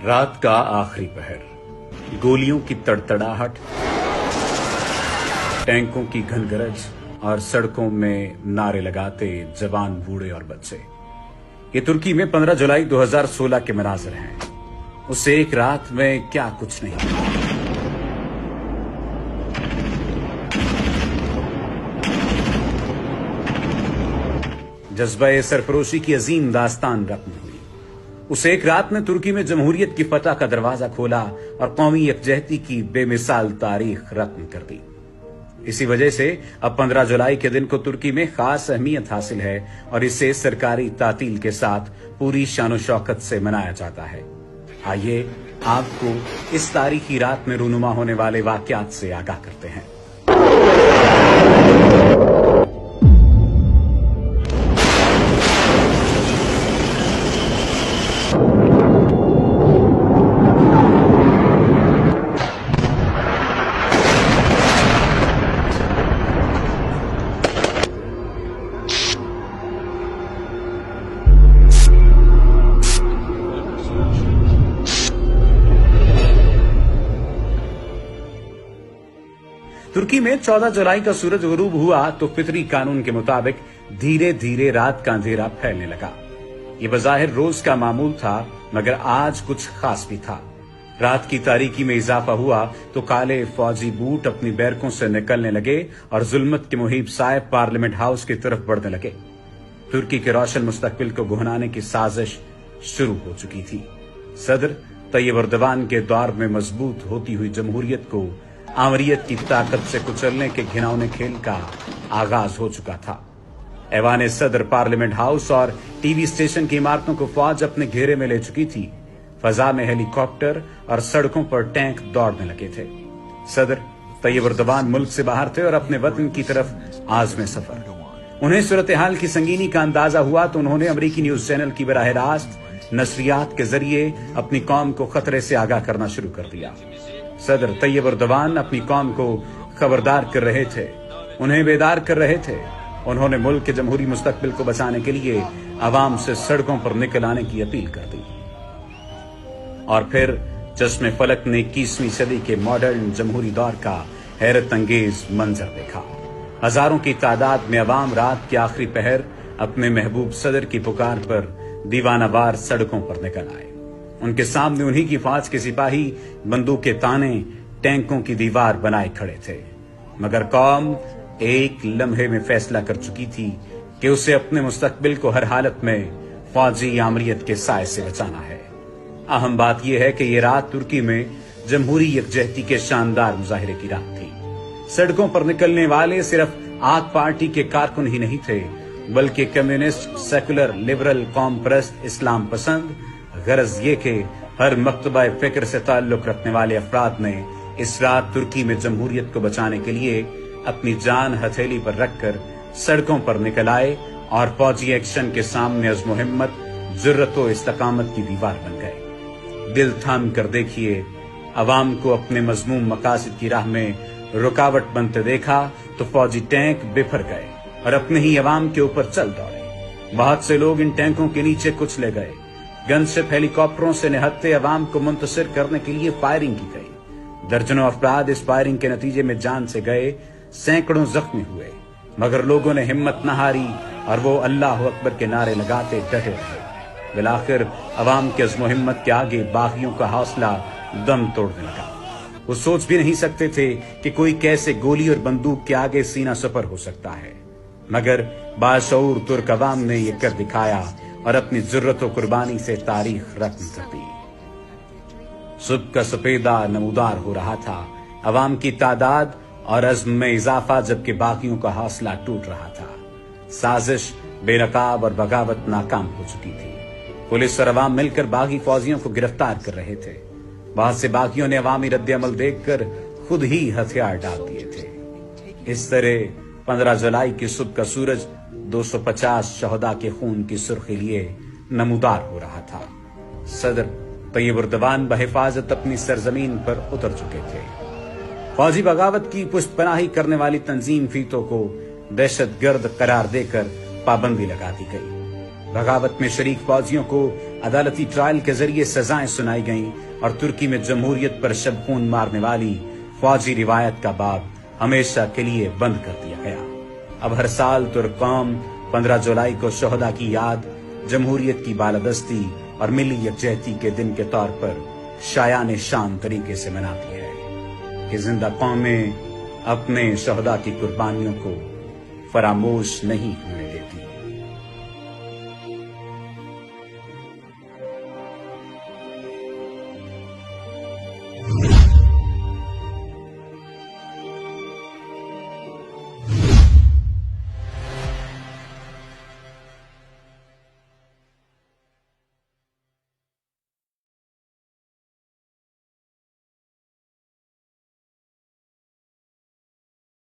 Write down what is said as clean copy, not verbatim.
رات کا آخری پہر، گولیوں کی تڑتڑاہٹ، ٹینکوں کی گھنگرج اور سڑکوں میں نعرے لگاتے جوان بوڑھے اور بچے۔ یہ ترکی میں 15 جولائی 2016 کے مناظر ہیں۔ اس ایک رات میں کیا کچھ نہیں تھا۔ جذبہ سرفروشی کی عظیم داستان رقم ہوئی۔ اس ایک رات میں ترکی میں جمہوریت کی فتح کا دروازہ کھولا اور قومی یکجہتی کی بے مثال تاریخ رقم کر دی۔ اسی وجہ سے اب 15 جولائی کے دن کو ترکی میں خاص اہمیت حاصل ہے اور اسے سرکاری تعطیل کے ساتھ پوری شان و شوکت سے منایا جاتا ہے۔ آئیے آپ کو اس تاریخی رات میں رونما ہونے والے واقعات سے آگاہ کرتے ہیں۔ ترکی میں 14 جولائی کا سورج غروب ہوا تو فطری قانون کے مطابق دھیرے دھیرے رات کا اندھیرا پھیلنے لگا۔ یہ بظاہر روز کا معمول تھا، مگر آج کچھ خاص بھی تھا۔ رات کی تاریکی میں اضافہ ہوا تو کالے فوجی بوٹ اپنی بیرکوں سے نکلنے لگے اور ظلمت کے محیب سائے پارلیمنٹ ہاؤس کی طرف بڑھنے لگے۔ ترکی کے روشن مستقبل کو گہنانے کی سازش شروع ہو چکی تھی۔ صدر طیب اردوان کے دور میں مضبوط ہوتی ہوئی جمہوریت کو آمریت کی طاقت سے کچلنے کے گھناؤنے کھیل کا آغاز ہو چکا تھا۔ ایوان صدر، پارلیمنٹ ہاؤس اور ٹی وی اسٹیشن کی عمارتوں کو فوج اپنے گھیرے میں لے چکی تھی۔ فضا میں ہیلی کاپٹر اور سڑکوں پر ٹینک دوڑنے لگے تھے۔ صدر طیب اردوان ملک سے باہر تھے اور اپنے وطن کی طرف عازم سفر۔ انہیں صورتحال کی سنگینی کا اندازہ ہوا تو انہوں نے امریکی نیوز چینل کی براہ راست نشریات کے ذریعے اپنی قوم کو خطرے سے آگاہ کرنا شروع کر دیا۔ صدر طیب اردوان اپنی قوم کو خبردار کر رہے تھے، انہیں بیدار کر رہے تھے۔ انہوں نے ملک کے جمہوری مستقبل کو بچانے کے لیے عوام سے سڑکوں پر نکل آنے کی اپیل کر دی۔ اور پھر چشم فلک نے 21ویں صدی کے ماڈرن جمہوری دور کا حیرت انگیز منظر دیکھا۔ ہزاروں کی تعداد میں عوام رات کے آخری پہر اپنے محبوب صدر کی پکار پر دیوانہ وار سڑکوں پر نکل آئے۔ ان کے سامنے انہی کی فوج کے سپاہی بندوق کے تانے ٹینکوں کی دیوار بنائے کھڑے تھے، مگر قوم ایک لمحے میں فیصلہ کر چکی تھی کہ اسے اپنے مستقبل کو ہر حالت میں فوجی آمریت کے سائے سے بچانا ہے۔ اہم بات یہ ہے کہ یہ رات ترکی میں جمہوری یکجہتی کے شاندار مظاہرے کی رات تھی۔ سڑکوں پر نکلنے والے صرف آک پارٹی کے کارکن ہی نہیں تھے، بلکہ کمیونسٹ، سیکولر، لبرل، قوم پرست، اسلام پسند، غرض یہ کہ ہر مکتبہ فکر سے تعلق رکھنے والے افراد نے اس رات ترکی میں جمہوریت کو بچانے کے لیے اپنی جان ہتھیلی پر رکھ کر سڑکوں پر نکل آئے اور فوجی ایکشن کے سامنے عزم و ہمت، جرت و استقامت کی دیوار بن گئے۔ دل تھام کر دیکھیے، عوام کو اپنے مذموم مقاصد کی راہ میں رکاوٹ بنتے دیکھا تو فوجی ٹینک بفر گئے اور اپنے ہی عوام کے اوپر چل دوڑے۔ بہت سے لوگ ان ٹینکوں کے نیچے کچلے گئے۔ گن شپ ہیلی کاپٹروں سے نہتے عوام کو منتصر کرنے کے لیے فائرنگ کی گئی۔ درجنوں افراد اس فائرنگ کے نتیجے میں جان سے گئے، سینکڑوں زخمی ہوئے، مگر لوگوں نے ہمت نہ ہاری اور وہ اللہ اکبر کے نعرے لگاتے ڈٹے رہے۔ بالآخر عوام کے عزم و ہمت کے آگے باغیوں کا حوصلہ دم توڑنے لگا۔ وہ سوچ بھی نہیں سکتے تھے کہ کوئی کیسے گولی اور بندوق کے آگے سینہ سپر ہو سکتا ہے، مگر باشعور ترک عوام نے یہ کر دکھایا اور اپنی جرت و قربانی سے تاریخ رقم کر دی۔ صبح کا سپیدہ نمودار ہو رہا تھا، عوام کی تعداد اور عزم میں اضافہ، جبکہ باغیوں کا حوصلہ ٹوٹ رہا تھا۔ سازش بے نقاب اور بغاوت ناکام ہو چکی تھی۔ پولیس اور عوام مل کر باغی فوجیوں کو گرفتار کر رہے تھے۔ بہت سے باغیوں نے عوامی رد عمل دیکھ کر خود ہی ہتھیار ڈال دیے تھے۔ اس طرح 15 جولائی کی صبح کا سورج 250 شہداء کے خون کی سرخی لیے نمودار ہو رہا تھا۔ صدر طیب اردوان بحفاظت اپنی سرزمین پر اتر چکے تھے۔ فوجی بغاوت کی پشت پناہی کرنے والی تنظیم فیتو کو دہشت گرد قرار دے کر پابندی لگا دی گئی۔ بغاوت میں شریک فوجیوں کو عدالتی ٹرائل کے ذریعے سزائیں سنائی گئیں اور ترکی میں جمہوریت پر شب خون مارنے والی فوجی روایت کا باب ہمیشہ کے لیے بند کر دیا گیا۔ اب ہر سال ترک قوم 15 جولائی کو شہداء کی یاد، جمہوریت کی بالادستی اور ملی یکجہتی کے دن کے طور پر شایان شان طریقے سے مناتی ہے کہ زندہ قومیں اپنے شہداء کی قربانیوں کو فراموش نہیں ہوئیں۔